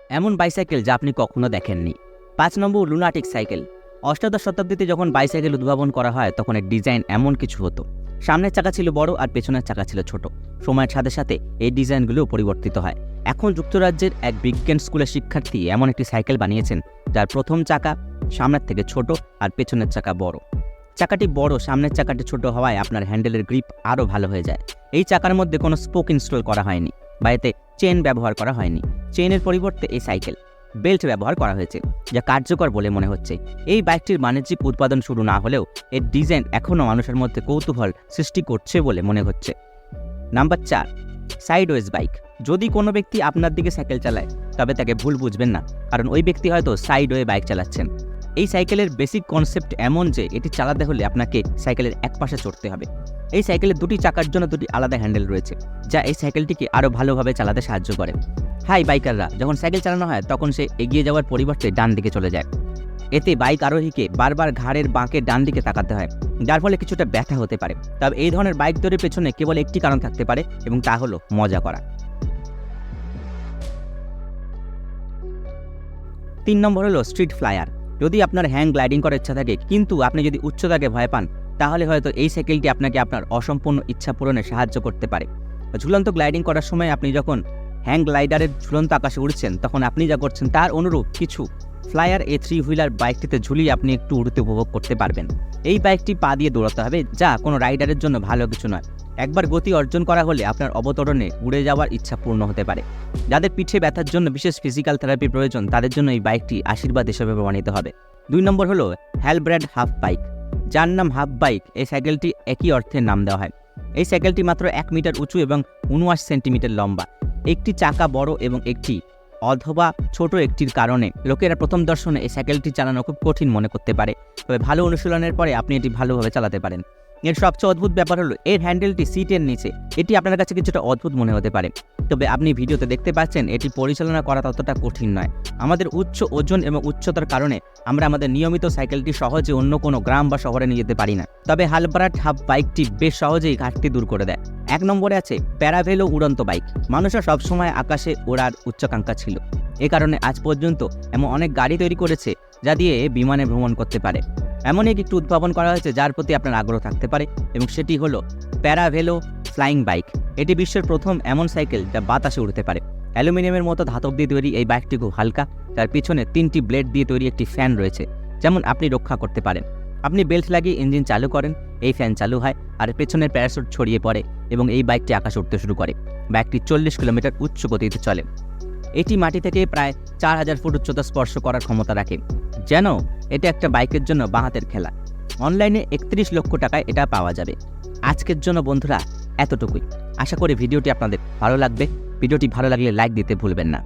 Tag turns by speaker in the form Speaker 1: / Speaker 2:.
Speaker 1: এমন বাইসাইকেল যা আপনি কখনো দেখেননি। ৫ নম্বর লুনাটিক সাইকেল। অষ্টাদশ শতাব্দীতে যখন বাইসাইকেল উদ্ভাবন করা হয় তখন এর ডিজাইন এমন কিছু হতো। সামনের চাকা ছিল বড় আর পেছনের চাকা ছিল ছোট। সময়ের সাথে সাথে এই ডিজাইনগুলো পরিবর্তিত হয়। এখন যুক্তরাজ্যের এক বিজ্ঞান স্কুলের শিক্ষার্থী এমন একটি সাইকেল বানিয়েছেন যার প্রথম চাকা সামনের থেকে ছোট আর পেছনের চাকা বড়। চাকাটি বড়, সামনের চাকাটি ছোট হওয়ায় আপনার হ্যান্ডেলের গ্রিপ আরও ভালো হয়ে যায়। এই চাকার মধ্যে কোনো স্পোক ইনস্টল করা হয়নি বা এতে চেন ব্যবহার করা হয়নি। চেনের পরিবর্তে এই সাইকেল বেল্ট ব্যবহার করা হয়েছে, যা কার্যকর বলে মনে হচ্ছে। এই বাইকটির বাণিজ্যিক উৎপাদন শুরু না হলেও এর ডিজাইন এখনও মানুষের মধ্যে কৌতূহল সৃষ্টি করছে বলে মনে হচ্ছে। Number ৪, sideways bike. যদি কোনো ব্যক্তি আপনার দিকে সাইকেল চালায় তবে তাকে ভুল বুঝবেন না, কারণ ওই ব্যক্তি হয়তো সাইডওয়ে বাইক চালাচ্ছেন। এই সাইকেলের বেসিক কনসেপ্ট এমন যে এটি চালাতে হলে আপনাকে সাইকেলের এক পাশে চড়তে হবে। এই সাইকেলের দুটি চাকার জন্য দুটি আলাদা হ্যান্ডেল রয়েছে, যা এই সাইকেলটিকে আরও ভালোভাবে চালাতে সাহায্য করে। হাই বাইকাররা যখন সাইকেল চালানো হয় তখন সে এগিয়ে যাওয়ার পরিবর্তে ডান দিকে চলে যায়। এতে বাইক আরোহীকে বারবার ঘাড়ের বাঁকে ডান দিকে তাকাতে হয়, যার ফলে কিছুটা ব্যথা হতে পারে। তবে এই ধরনের বাইক তৈরির পেছনে কেবল একটি কারণ থাকতে পারে, এবং তা হলো মজা করা। ৩ নম্বর হলো স্ট্রিট ফ্লায়ার। যদি আপনার হ্যাং গ্লাইডিং করার ইচ্ছা থাকে কিন্তু আপনি যদি উচ্চতাকে ভয় পান, তাহলে হয়তো এই সাইকেলটি আপনাকে আপনার অসম্পূর্ণ ইচ্ছা পূরণে সাহায্য করতে পারে। ঝুলন্ত গ্লাইডিং করার সময় আপনি যখন হ্যাং গ্লাইডারের ঝুলন্ত আকাশে উড়ছেন তখন আপনি যা করছেন তার অনুরূপ কিছু ফ্লায়ার এই 3 হুইলার বাইকটিতে ঝুলিয়ে আপনি একটু উড়তে উপভোগ করতে পারবেন। এই বাইকটি পা দিয়ে দৌড়াতে হবে, যা কোনো রাইডারের জন্য ভালো কিছু নয়। একবার গতি অর্জন করা হলে আপনার অবতরণে উড়ে যাওয়ার ইচ্ছা পূর্ণ হতে পারে। যাদের পিঠে ব্যথার জন্য বিশেষ ফিজিক্যাল থেরাপি প্রয়োজন তাদের জন্য এই বাইকটি আশীর্বাদ হিসেবে প্রমাণিত হবে। 2 নম্বর হলো হ্যালব্র্যাড হাফ বাইক। যার নাম হাফ বাইক, এই সাইকেলটি একই অর্থে নাম দেওয়া হয়। এই সাইকেলটি মাত্র 1 মিটার উঁচু এবং 79 সেন্টিমিটার লম্বা। একটি চাকা বড় এবং একটি অথবা ছোট একটির কারণে লোকেরা প্রথম দর্শনে এই সাইকেলটি চালানো খুব কঠিন মনে করতে পারে, তবে ভালো অনুশীলনের পরে আপনি এটি ভালোভাবে চালাতে পারেন। এর সবচেয়ে অদ্ভুত ব্যাপার হলো এর হ্যান্ডেলটি সিটের নিচে। এটি আপনার কাছে কিছুটা অদ্ভুত মনে হতে পারে, তবে আপনি ভিডিওতে দেখতে পাচ্ছেন এটি পরিচালনা করা ততটা কঠিন নয়। আমাদের উচ্চ ওজন এবং উচ্চতার কারণে আমরা আমাদের নিয়মিত সাইকেলটি সহজে অন্য কোনো গ্রাম বা শহরে নিয়ে যেতে পারি না, তবে হ্যালব্র্যাড হাফ বাইকটি বেশ সহজেই ঘাটতি দূর করে দেয়। 1 নম্বরে আছে প্যারাভেলো উড়ন্ত বাইক। মানুষের সবসময় আকাশে ওড়ার উচ্চাকাঙ্ক্ষা ছিল, এ কারণে আজ পর্যন্ত এমন অনেক গাড়ি তৈরি করেছে যা দিয়ে বিমানে ভ্রমণ করতে পারে। এমনই একটু উদ্ভাবন করা হয়েছে যার প্রতি আপনার আগ্রহ থাকতে পারে, এবং সেটি হলো প্যারাভেলো ফ্লাইং বাইক। এটি বিশ্বের প্রথম এমন সাইকেল যা বাতাসে উড়তে পারে। অ্যালুমিনিয়ামের মতো ধাতব দিয়ে তৈরি এই বাইকটি খুব হালকা, যার পিছনে 3টি ব্লেড দিয়ে তৈরি একটি ফ্যান রয়েছে, যেমন আপনি রক্ষা করতে পারেন। আপনি বেল্ট লাগিয়ে ইঞ্জিন চালু করেন, এই ফ্যান চালু হয় আর পেছনের প্যারাশুট ছড়িয়ে পড়ে এবং এই বাইকটি আকাশে উঠতে শুরু করে। বাইকটি 40 কিলোমিটার উচ্চ গতিতে চলে। এটি মাটি থেকে প্রায় 4000 ফুট উচ্চতা স্পর্শ করার ক্ষমতা রাখে, যেন এটা একটা বাইকের জন্য বাঁ হাতের খেলা। অনলাইনে 31 লক্ষ টাকায় এটা পাওয়া যাবে। আজকের জন্য বন্ধুরা এতটুকুই। আশা করি ভিডিওটি আপনাদের ভালো লাগবে। ভিডিওটি ভালো লাগলে লাইক দিতে ভুলবেন না।